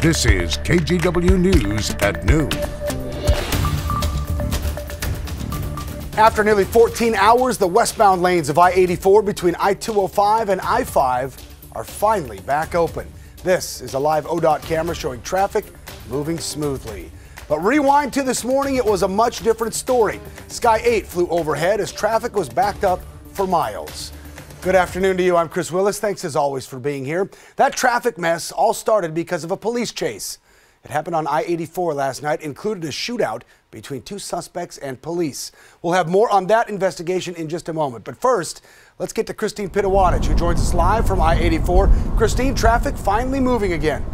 This is KGW News at noon. After nearly 14 hours, the westbound lanes of I-84 between I-205 and I-5 are finally back open. This is a live ODOT camera showing traffic moving smoothly. But rewind to this morning, it was a much different story. Sky 8 flew overhead as traffic was backed up for miles. Good afternoon to you. I'm Chris Willis. Thanks as always for being here. That traffic mess all started because of a police chase. It happened on I-84 last night, included a shootout between two suspects and police. We'll have more on that investigation in just a moment. But first, let's get to Christine Pitawanich, who joins us live from I-84. Christine, traffic finally moving again.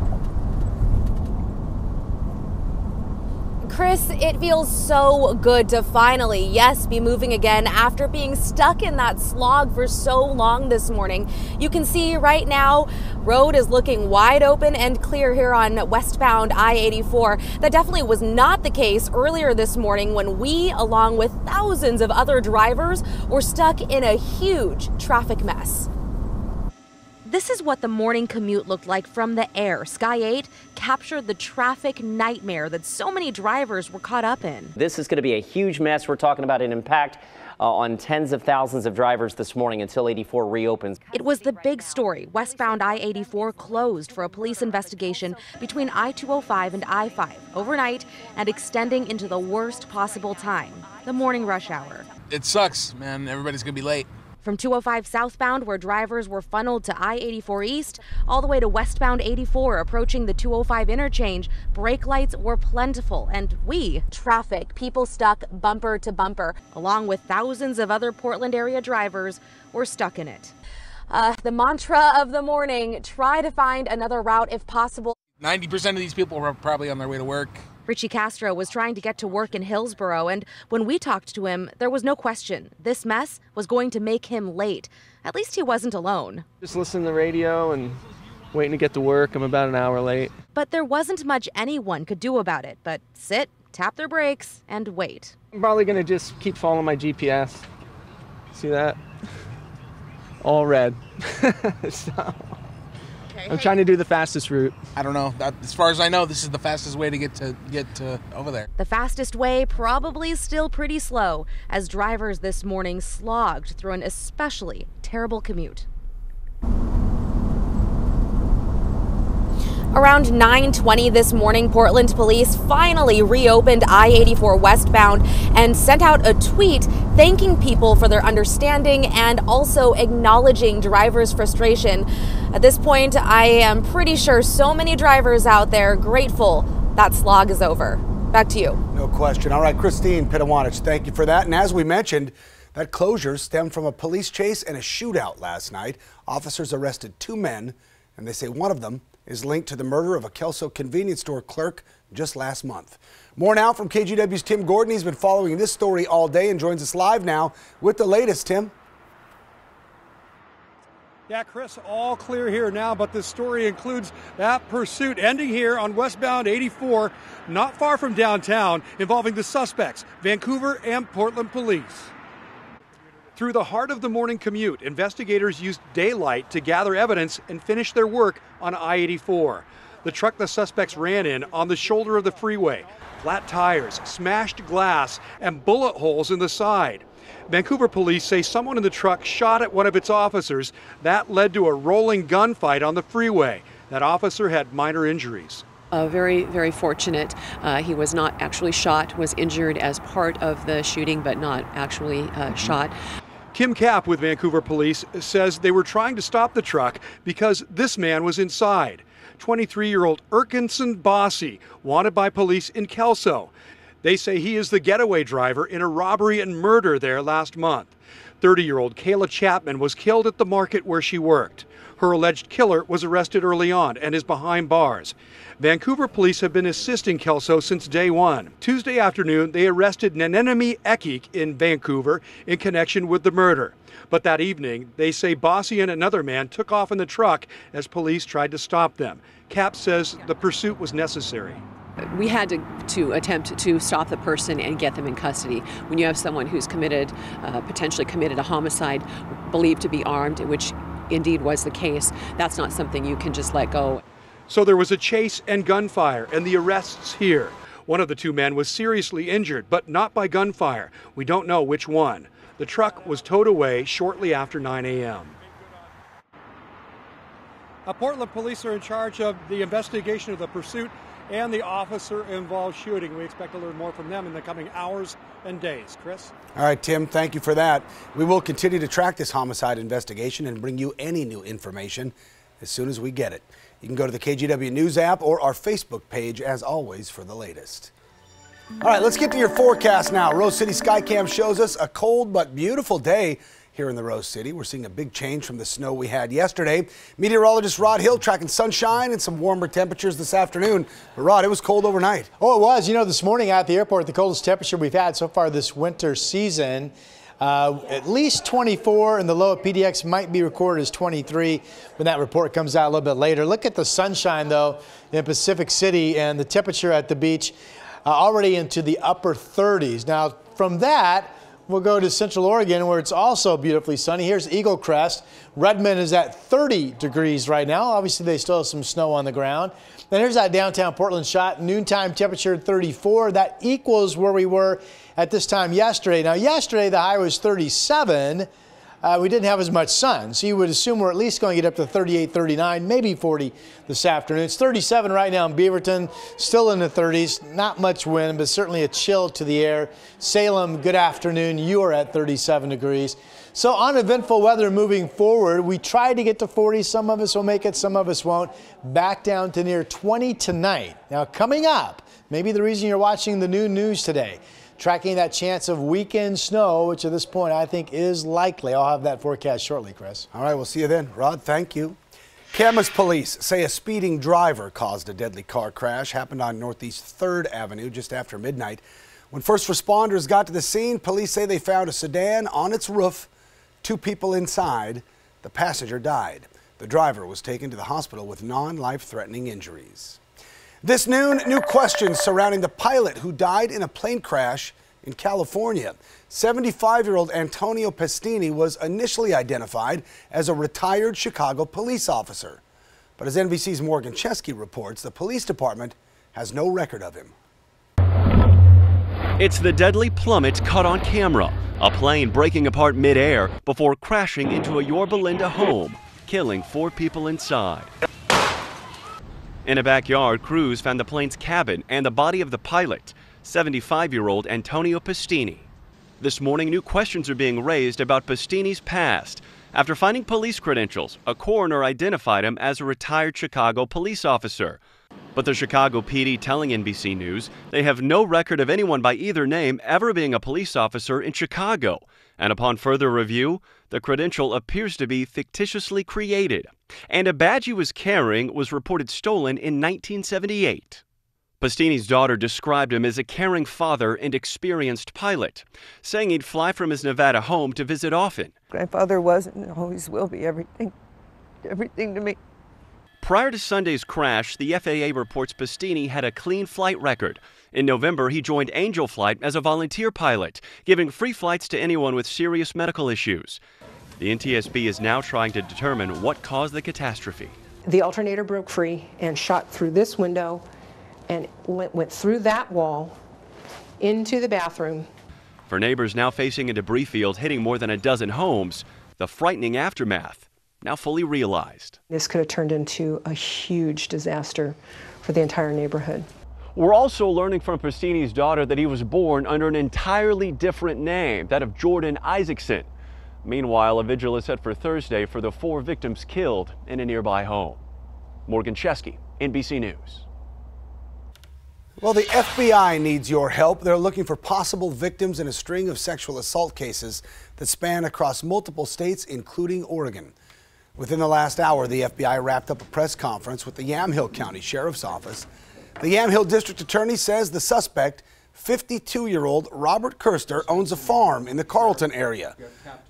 Chris, it feels so good to finally, yes, be moving again after being stuck in that slog for so long this morning. You can see right now, road is looking wide open and clear here on westbound I-84. That definitely was not the case earlier this morning when we, along with thousands of other drivers, were stuck in a huge traffic mess. This is what the morning commute looked like from the air. Sky 8 captured the traffic nightmare that so many drivers were caught up in. This is going to be a huge mess. We're talking about an impact on tens of thousands of drivers this morning until 84 reopens. It was the big story. Westbound I-84 closed for a police investigation between I-205 and I-5 overnight and extending into the worst possible time, the morning rush hour. It sucks, man. Everybody's going to be late. From 205 southbound, where drivers were funneled to I-84 east, all the way to westbound 84 approaching the 205 interchange, brake lights were plentiful, and traffic, people stuck bumper to bumper, along with thousands of other Portland area drivers, were stuck in it. The mantra of the morning, try to find another route if possible. 90% of these people were probably on their way to work. Richie Castro was trying to get to work in Hillsborough, and when we talked to him, there was no question. This mess was going to make him late. At least he wasn't alone. Just listening to the radio and waiting to get to work. I'm about an hour late. But there wasn't much anyone could do about it, but sit, tap their brakes, and wait. I'm probably going to just keep following my GPS. See that? All red. So, I'm trying to do the fastest route. I don't know. As far as I know, this is the fastest way to get to over there. The fastest way probably still pretty slow, as drivers this morning slogged through an especially terrible commute. Around 9:20 this morning, Portland police finally reopened I-84 westbound and sent out a tweet thanking people for their understanding and also acknowledging drivers' frustration. At this point, I am pretty sure so many drivers out there grateful that slog is over. Back to you. No question. All right, Christine Pitawanich, thank you for that. And as we mentioned, that closure stemmed from a police chase and a shootout last night. Officers arrested two men, and they say one of them is linked to the murder of a Kelso convenience store clerk just last month. More now from KGW's Tim Gordon. He's been following this story all day and joins us live now with the latest. Tim. Yeah, Chris, all clear here now, but this story includes that pursuit ending here on westbound 84, not far from downtown, involving the suspects, Vancouver and Portland police. Through the heart of the morning commute, investigators used daylight to gather evidence and finish their work on I-84. The truck the suspects ran in on the shoulder of the freeway, flat tires, smashed glass, and bullet holes in the side. Vancouver police say someone in the truck shot at one of its officers. That led to a rolling gunfight on the freeway. That officer had minor injuries. Very, very fortunate. He was not actually shot, was injured as part of the shooting, but not actually shot. Kim Kapp with Vancouver police says they were trying to stop the truck because this man was inside. 23-year-old Erkinson Bossy, wanted by police in Kelso. They say he is the getaway driver in a robbery and murder there last month. 30-year-old Kayla Chapman was killed at the market where she worked. Her alleged killer was arrested early on and is behind bars. Vancouver police have been assisting Kelso since day one. Tuesday afternoon, they arrested Nanenemy Ekik in Vancouver in connection with the murder. But that evening, they say Bossy and another man took off in the truck as police tried to stop them. Kapp says the pursuit was necessary. We had to attempt to stop the person and get them in custody. When you have someone who's committed, potentially committed a homicide, believed to be armed, which indeed was the case, that's not something you can just let go. So there was a chase and gunfire, and the arrests here. One of the two men was seriously injured, but not by gunfire. We don't know which one. The truck was towed away shortly after 9 a.m. Portland police are in charge of the investigation of the pursuit and the officer-involved shooting. We expect to learn more from them in the coming hours and days. Chris? All right, Tim, thank you for that. We will continue to track this homicide investigation and bring you any new information as soon as we get it. You can go to the KGW News app or our Facebook page, as always, for the latest. All right, let's get to your forecast now. Rose City Skycam shows us a cold but beautiful day here in the Rose City. We're seeing a big change from the snow we had yesterday. Meteorologist Rod Hill tracking sunshine and some warmer temperatures this afternoon. But Rod, it was cold overnight. Oh, it was. You know, this morning at the airport, the coldest temperature we've had so far this winter season. At least 24, and the low at PDX might be recorded as 23 when that report comes out a little bit later. Look at the sunshine, though, in Pacific City, and the temperature at the beach already into the upper 30s. Now, from that, we'll go to Central Oregon, where it's also beautifully sunny. Here's Eagle Crest. Redmond is at 30 degrees right now. Obviously, they still have some snow on the ground. Then here's that downtown Portland shot. Noontime temperature 34. That equals where we were at this time yesterday. Now, yesterday, the high was 37. We didn't have as much sun, so you would assume we're at least going to get up to 38, 39, maybe 40 this afternoon. It's 37 right now in Beaverton, still in the 30s. Not much wind, but certainly a chill to the air. Salem, good afternoon. You are at 37 degrees. So uneventful weather moving forward. We try to get to 40. Some of us will make it, some of us won't. Back down to near 20 tonight. Now, coming up, maybe the reason you're watching the new news today, tracking that chance of weekend snow, which at this point I think is likely. I'll have that forecast shortly, Chris. All right, we'll see you then. Rod, thank you. Camas police say a speeding driver caused a deadly car crash. Happened on Northeast 3rd Avenue just after midnight. When first responders got to the scene, police say they found a sedan on its roof, 2 people inside. The passenger died. The driver was taken to the hospital with non-life-threatening injuries. This noon, new questions surrounding the pilot who died in a plane crash in California. 75-year-old Antonio Pestini was initially identified as a retired Chicago police officer. But as NBC's Morgan Chesky reports, the police department has no record of him. It's the deadly plummet caught on camera, a plane breaking apart midair before crashing into a Yorba Linda home, killing 4 people inside. In a backyard, crews found the plane's cabin and the body of the pilot, 75-year-old Antonio Pestini. This morning, new questions are being raised about Pestini's past. After finding police credentials, a coroner identified him as a retired Chicago police officer. But the Chicago PD telling NBC News they have no record of anyone by either name ever being a police officer in Chicago. And upon further review, the credential appears to be fictitiously created. And a badge he was carrying was reported stolen in 1978. Pestini's daughter described him as a caring father and experienced pilot, saying he'd fly from his Nevada home to visit often. Grandfather was and always will be everything to me. Prior to Sunday's crash, the FAA reports Pestini had a clean flight record. In November, he joined Angel Flight as a volunteer pilot, giving free flights to anyone with serious medical issues. The NTSB is now trying to determine what caused the catastrophe. The alternator broke free and shot through this window and went through that wall into the bathroom. For neighbors now facing a debris field hitting more than a dozen homes, the frightening aftermath now fully realized. This could have turned into a huge disaster for the entire neighborhood. We're also learning from Pestini's daughter that he was born under an entirely different name, that of Jordan Isaacson. Meanwhile, a vigil is set for Thursday for the 4 victims killed in a nearby home. Morgan Chesky, NBC News. Well, the FBI needs your help. They're looking for possible victims in a string of sexual assault cases that span across multiple states, including Oregon. Within the last hour, the FBI wrapped up a press conference with the Yamhill County Sheriff's Office. The Yamhill District Attorney says the suspect, 52-year-old Robert Kirster, owns a farm in the Carlton area.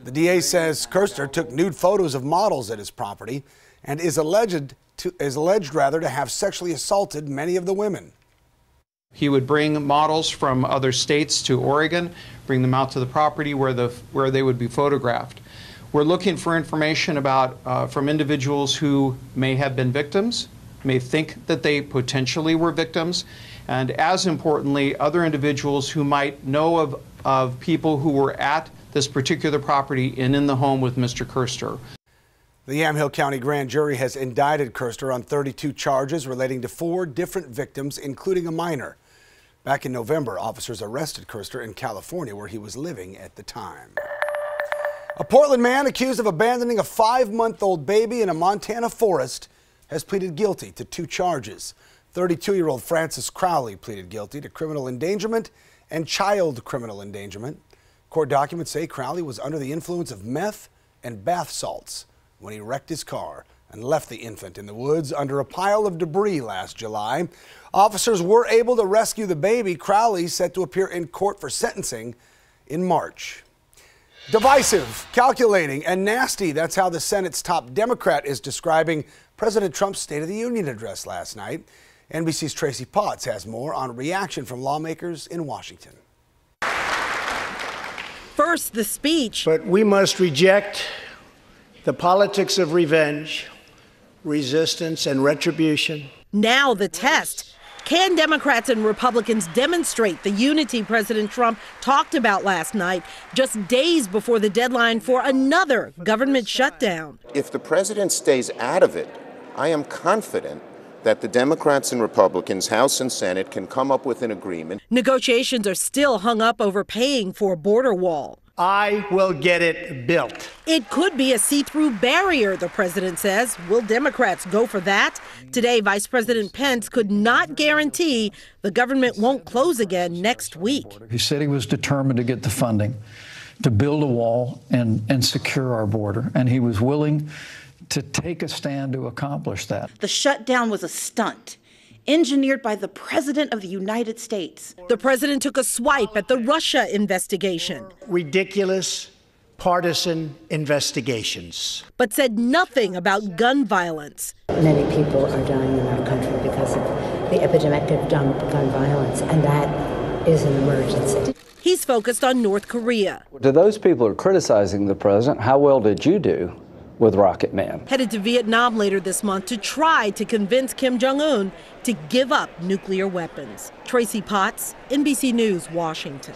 The DA says Kirster took nude photos of models at his property and is alleged to have sexually assaulted many of the women. He would bring models from other states to Oregon, bring them out to the property where they would be photographed. We're looking for information about from individuals who may have been victims may think that they potentially were victims, and as importantly, other individuals who might know of people who were at this particular property and in the home with Mr. Kirster. The Yamhill County Grand Jury has indicted Kirster on 32 charges relating to 4 different victims, including a minor. Back in November, officers arrested Kirster in California, where he was living at the time. A Portland man accused of abandoning a 5-month-old baby in a Montana forest has pleaded guilty to 2 charges. 32-year-old Francis Crowley pleaded guilty to criminal endangerment and child criminal endangerment. Court documents say Crowley was under the influence of meth and bath salts when he wrecked his car and left the infant in the woods under a pile of debris last July. Officers were able to rescue the baby. Crowley set to appear in court for sentencing in March. Divisive, calculating, and nasty. That's how the Senate's top Democrat is describing President Trump's State of the Union address last night. NBC's Tracy Potts has more on reaction from lawmakers in Washington. First, the speech. But we must reject the politics of revenge, resistance, and retribution. Now the test. Can Democrats and Republicans demonstrate the unity President Trump talked about last night, just days before the deadline for another government shutdown? If the president stays out of it, I am confident that the Democrats and Republicans, House and Senate, can come up with an agreement. Negotiations are still hung up over paying for a border wall. I will get it built. It could be a see-through barrier, the president says. Will Democrats go for that? Today, Vice President Pence could not guarantee the government won't close again next week. He said he was determined to get the funding to build a wall and secure our border, and he was willing to take a stand to accomplish that. The shutdown was a stunt engineered by the President of the United States. The president took a swipe at the Russia investigation. Ridiculous, partisan investigations. But said nothing about gun violence. Many people are dying in our country because of the epidemic of gun violence, and that is an emergency. He's focused on North Korea. To those people who are criticizing the president, how well did you do with Rocket Man? Headed to Vietnam later this month to try to convince Kim Jong-un to give up nuclear weapons. Tracy Potts, NBC News, Washington.